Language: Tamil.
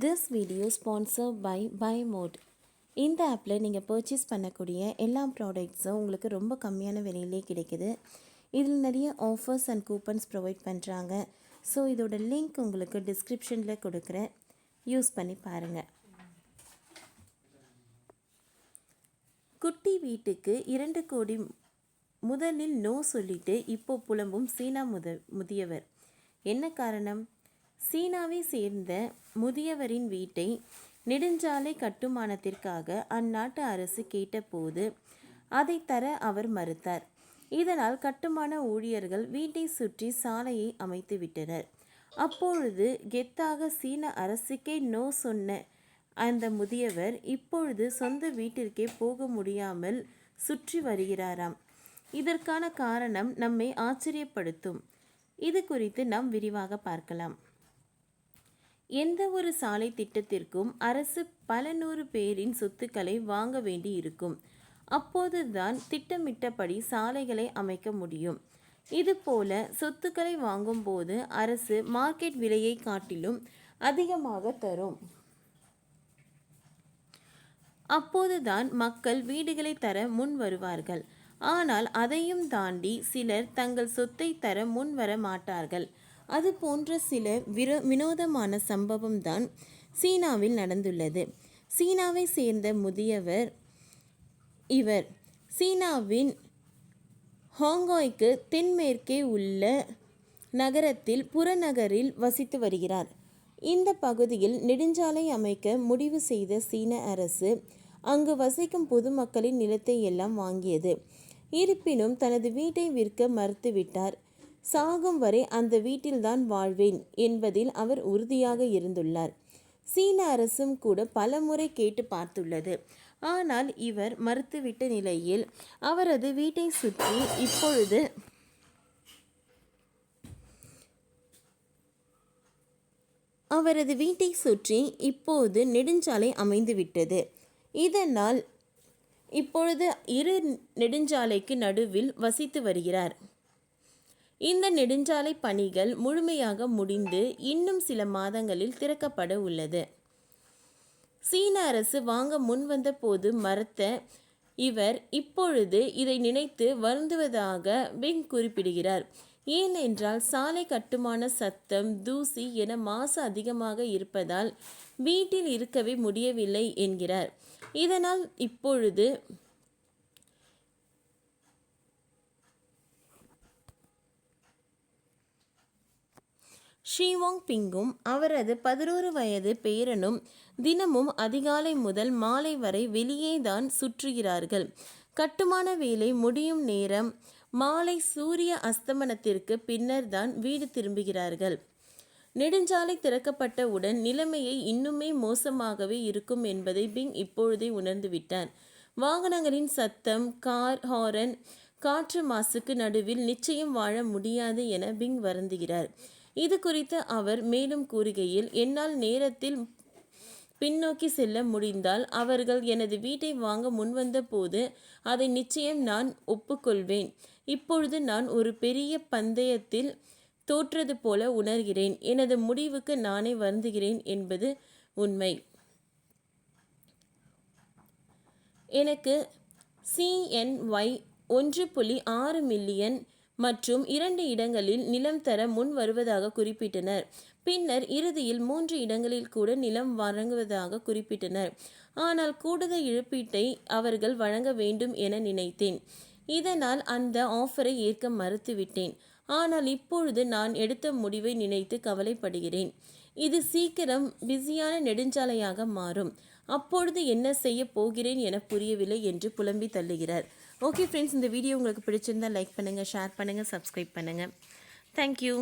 This video sponsored by BuyMode. இந்த ஆப்பில் நீங்கள் பர்ச்சேஸ் பண்ணக்கூடிய எல்லா ப்ராடக்ட்ஸும் உங்களுக்கு ரொம்ப கம்மியான விலையிலே கிடைக்குது. இதில் நிறைய ஆஃபர்ஸ் அண்ட் கூப்பன்ஸ் ப்ரொவைட் பண்ணுறாங்க. ஸோ இதோட லிங்க் உங்களுக்கு டிஸ்கிரிப்ஷனில் கொடுக்குறேன், யூஸ் பண்ணி பாருங்கள். குட்டி வீட்டுக்கு 2 கோடி முதலில் நோ சொல்லிட்டு இப்போ புலம்பும் சீனா முதியவர். என்ன காரணம்? சீனாவை சேர்ந்த முதியவரின் வீட்டை நெடுஞ்சாலை கட்டுமானத்திற்காக அந்நாட்டு அரசு கேட்டபோது அதை தர அவர் மறுத்தார். இதனால் கட்டுமான ஊழியர்கள் வீட்டை சுற்றி சாலையை அமைத்து விட்டனர். அப்பொழுது கெத்தாக சீன அரசுக்கே நோ சொன்ன அந்த முதியவர் இப்பொழுது சொந்த வீட்டிற்கே போக முடியாமல் சுற்றி வருகிறாராம். இதற்கான காரணம் நம்மை ஆச்சரியப்படுத்தும். இது குறித்து நாம் விரிவாக பார்க்கலாம். எந்த ஒரு சாலை திட்டத்திற்கும் அரசு பல 100 பேரின் சொத்துக்களை வாங்க வேண்டி இருக்கும். அப்போதுதான் திட்டமிட்டபடி சாலைகளை அமைக்க முடியும். இதுபோல சொத்துக்களை வாங்கும்போது அரசு மார்க்கெட் விலையை காட்டிலும் அதிகமாக தரும். அப்போதுதான் மக்கள் வீடுகளை தர முன் வருவார்கள். ஆனால் அதையும் தாண்டி சிலர் தங்கள் சொத்தை தர முன் வர மாட்டார்கள். அது போன்ற சில வினோதமான சம்பவம் தான் சீனாவில் நடந்துள்ளது. சீனாவை சேர்ந்த முதியவர் இவர் சீனாவின் ஹாங்காய்க்கு தென்மேற்கே உள்ள நகரத்தில் புறநகரில் வசித்து வருகிறார். இந்த பகுதியில் நெடுஞ்சாலை அமைக்க முடிவு செய்த சீன அரசு அங்கு வசிக்கும் பொதுமக்களின் நிலத்தை எல்லாம் வாங்கியது. இருப்பினும் தனது வீட்டை விற்க மறுத்துவிட்டார். சாகும் வரை அந்த வீட்டில்தான் வாழ்வேன் என்பதில் அவர் உறுதியாக இருந்துள்ளார். சீன அரசும் கூட பலமுறை கேட்டு பார்த்துள்ளது. ஆனால் இவர் மறுத்துவிட்ட நிலையில் அவரது வீட்டை சுற்றி இப்போது நெடுஞ்சாலை அமைந்துவிட்டது. இதனால் இப்பொழுது 2 நெடுஞ்சாலைக்கு நடுவில் வசித்து வருகிறார். இந்த நெடுஞ்சாலை பணிகள் முழுமையாக முடிந்து இன்னும் சில மாதங்களில் திறக்கப்பட உள்ளது. சீன அரசு வாங்க முன்வந்த போது மறுத்த இவர் இப்பொழுது இதை நினைத்து வருந்துவதாக பிங் குறிப்பிடுகிறார். ஏனென்றால் சாலை கட்டுமான சத்தம், தூசி என மாசு அதிகமாக இருப்பதால் வீட்டில் இருக்கவே முடியவில்லை என்கிறார். இதனால் இப்பொழுது ஷீவாங் பிங்கும் அவரது 11 வயது பேரனும் தினமும் அதிகாலை முதல் மாலை வரை வெளியே தான் சுற்றுகிறார்கள். கட்டுமான வேலை முடியும் நேரம் மாலை சூரிய அஸ்தமனத்திற்கு பின்னர் தான் வீடு திரும்புகிறார்கள். நெடுஞ்சாலை திறக்கப்பட்டவுடன் நிலைமையை இன்னுமே மோசமாகவே இருக்கும் என்பதை பிங் இப்பொழுதே உணர்ந்துவிட்டார். வாகனங்களின் சத்தம், கார் ஹாரன், காற்று மாசுக்கு நடுவில் நிச்சயம் வாழ முடியாது என பிங் வருந்துகிறார். இது குறித்து அவர் மேலும் கூறுகையில், என்னால் நேரத்தில் பின்னோக்கி செல்ல முடிந்தால் அவர்கள் எனது வீட்டை வாங்க முன்வந்த போது அதை நிச்சயம் நான் ஒப்புக்கொள்வேன். இப்பொழுது நான் ஒரு பெரிய பந்தயத்தில் தோற்றது போல உணர்கிறேன். எனது முடிவுக்கு நானே வருந்துகிறேன் என்பது உண்மை. எனக்கு CNY 1.6 மில்லியன் மற்றும் 2 இடங்களில் நிலம் தர முன் வருவதாக குறிப்பிட்டனர். பின்னர் இறுதியில் 3 இடங்களில் கூட நிலம் வழங்குவதாக குறிப்பிட்டனர். ஆனால் கூடுதல் இழப்பீட்டை அவர்கள் வழங்க வேண்டும் என நினைத்தேன். இதனால் அந்த ஆஃபரை ஏற்க மறுத்துவிட்டேன். ஆனால் இப்பொழுது நான் எடுத்த முடிவை நினைத்து கவலைப்படுகிறேன். இது சீக்கிரம் பிஸியான நெடுஞ்சாலையாக மாறும். அப்பொழுது என்ன செய்ய போகிறேன் என புரியவில்லை என்று புலம்பி தள்ளுகிறார். ஓகே ஃப்ரெண்ட்ஸ், இந்த வீடியோ உங்களுக்கு பிடிச்சிருந்தால் லைக் பண்ணுங்கள், ஷேர் பண்ணுங்கள், சப்ஸ்கிரைப் பண்ணுங்கள். தேங்க்யூ.